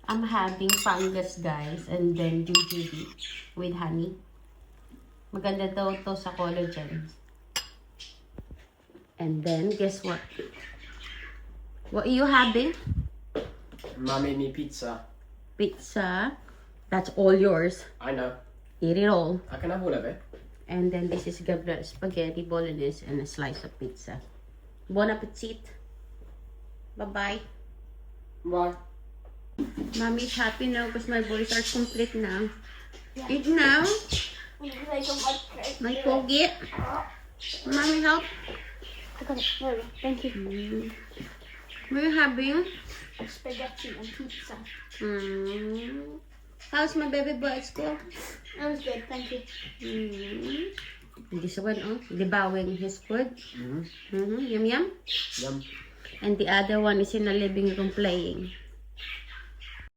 I'm having fungus, guys, and then jujube with honey. Maganda daw to sa collagen. And then, guess what? What are you having? Mum made me pizza. Pizza. That's all yours. I know. Eat it all. I can have all of it. And then this is Gabriel's spaghetti bolognese and a slice of pizza. Bon appetit. Bye-bye. Bye. Mommy's happy now because my boys are complete now. Eat now. My pogi. Mommy, help. Thank you. What are you having? Spaghetti and pizza. How's my baby boy at school? That was good, thank you. This one, oh, devouring his food. Yum, yum. Yum. And the other one is in the living room playing.